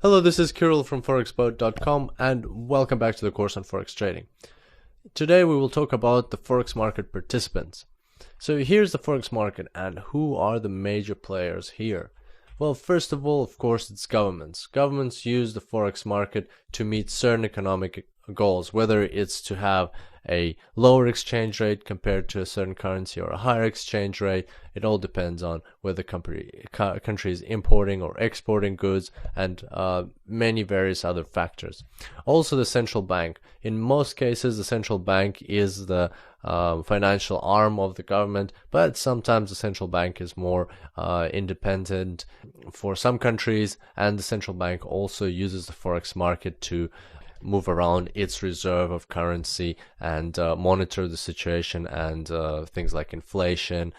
Hello, this is Kirill from forexboat.com and welcome back to the course on Forex trading. Today we will talk about the Forex market participants. So here's the Forex market and who are the major players here? Well, first of all, of course, it's governments. Governments use the Forex market to meet certain economic goals, whether it's to have a lower exchange rate compared to a certain currency or a higher exchange rate. It all depends on whether the country is importing or exporting goods and many various other factors. Also, the central bank. In most cases, the central bank is the financial arm of the government, but sometimes the central bank is more independent for some countries, and the central bank also uses the Forex market to move around its reserve of currency and monitor the situation and things like inflation,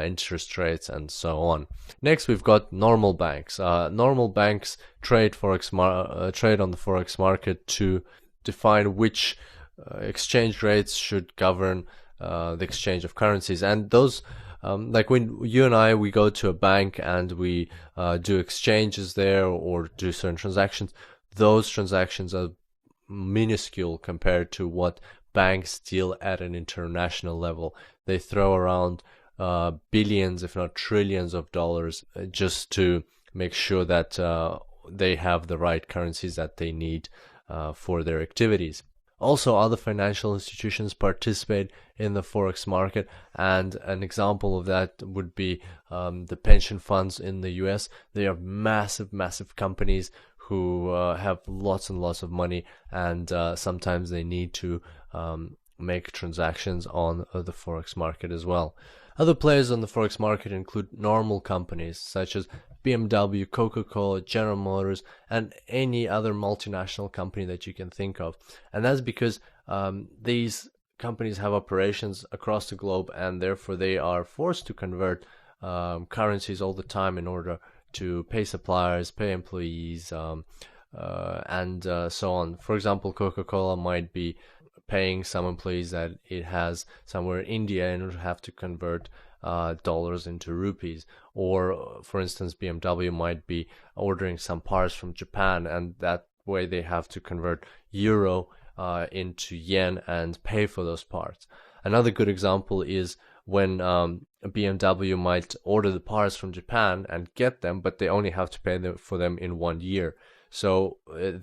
interest rates, and so on. Next, we've got normal banks. Normal banks trade trade on the Forex market to define which exchange rates should govern the exchange of currencies. And those like when you and I, we go to a bank and we do exchanges there or do certain transactions, those transactions are minuscule compared to what banks deal at an international level. They throw around billions, if not trillions of dollars just to make sure that they have the right currencies that they need for their activities. Also, other financial institutions participate in the Forex market, and an example of that would be the pension funds in the US. They are massive companies who have lots and lots of money, and sometimes they need to make transactions on the Forex market as well. Other players on the Forex market include normal companies such as BMW, Coca-Cola, General Motors, and any other multinational company that you can think of. And that's because these companies have operations across the globe, and therefore they are forced to convert currencies all the time in order to pay suppliers, pay employees, and so on. For example, Coca-Cola might be paying some employees that it has somewhere in India and would have to convert dollars into rupees. Or, for instance, BMW might be ordering some parts from Japan, and that way they have to convert euro into yen and pay for those parts. Another good example is when BMW might order the parts from Japan and get them, but they only have to pay for them in 1 year. So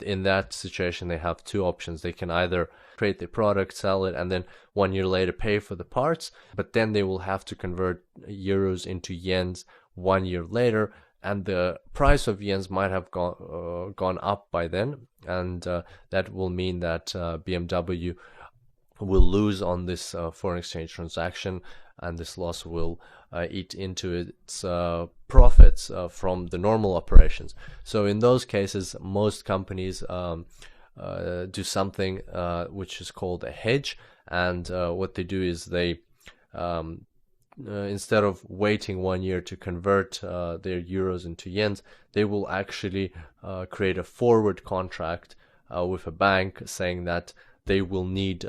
in that situation, they have two options. They can either create the product, sell it, and then 1 year later pay for the parts, but then they will have to convert euros into yens 1 year later, and the price of yens might have gone up by then, and that will mean that BMW will lose on this foreign exchange transaction, and this loss will eat into its profits from the normal operations. So in those cases, most companies do something which is called a hedge, and what they do is they instead of waiting 1 year to convert their euros into yens, they will actually create a forward contract with a bank saying that they will need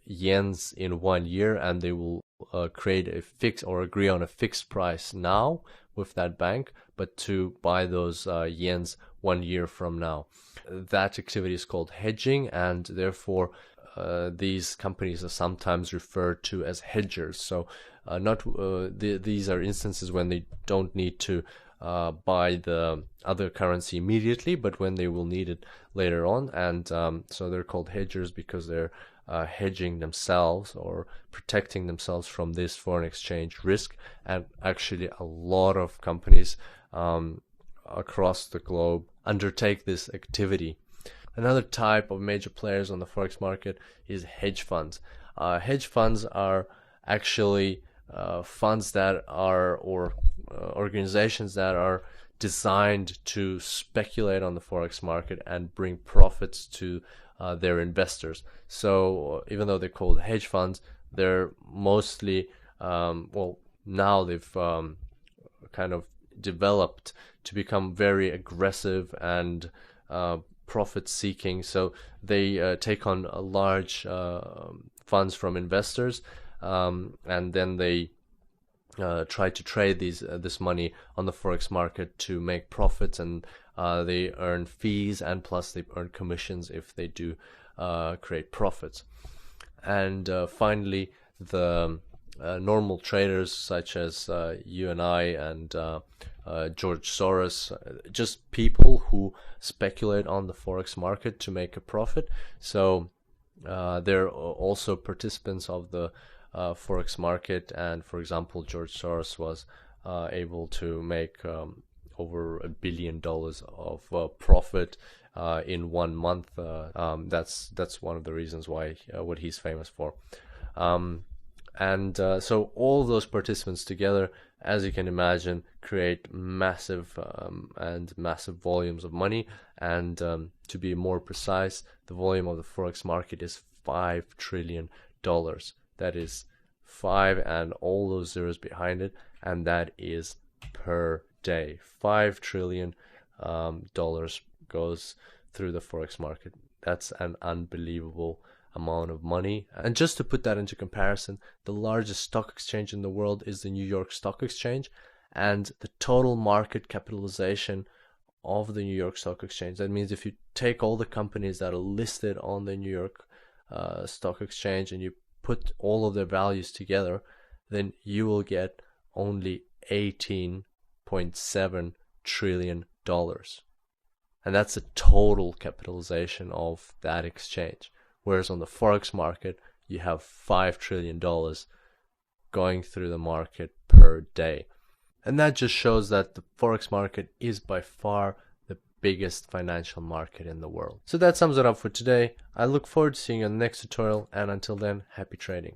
yens in 1 year, and they will create a fix or agree on a fixed price now with that bank, but to buy those yens 1 year from now. That activity is called hedging, and therefore these companies are sometimes referred to as hedgers. So these are instances when they don't need to buy the other currency immediately, but when they will need it later on, and so they're called hedgers because they're hedging themselves or protecting themselves from this foreign exchange risk. And actually a lot of companies across the globe undertake this activity. Another type of major players on the Forex market is hedge funds. Hedge funds are actually funds that are, or organizations that are designed to speculate on the Forex market and bring profits to their investors. So even though they're called hedge funds, they're mostly, well, now they've kind of developed to become very aggressive and profit seeking. So they take on large funds from investors, and then they try to trade this money on the Forex market to make profits and They earn fees, and plus they earn commissions if they do create profits. And finally, the normal traders such as you and I and George Soros, just people who speculate on the forex market to make a profit. So they're also participants of the forex market, and for example, George Soros was able to make over $1 billion of profit in 1 month. That's one of the reasons why what he's famous for. So all of those participants together, as you can imagine, create massive volumes of money. And to be more precise, the volume of the forex market is $5 trillion. That is 5 and all those zeros behind it, and that is per day. $5 trillion goes through the forex market. That's an unbelievable amount of money. And just to put that into comparison, the largest stock exchange in the world is the New York Stock Exchange, and the total market capitalization of the New York Stock Exchange, that means if you take all the companies that are listed on the New York Stock Exchange and you put all of their values together, then you will get only $18.7 trillion. And that's the total capitalization of that exchange. Whereas on the forex market, you have $5 trillion going through the market per day. And that just shows that the forex market is by far the biggest financial market in the world. So that sums it up for today. I look forward to seeing you on the next tutorial, and until then, happy trading.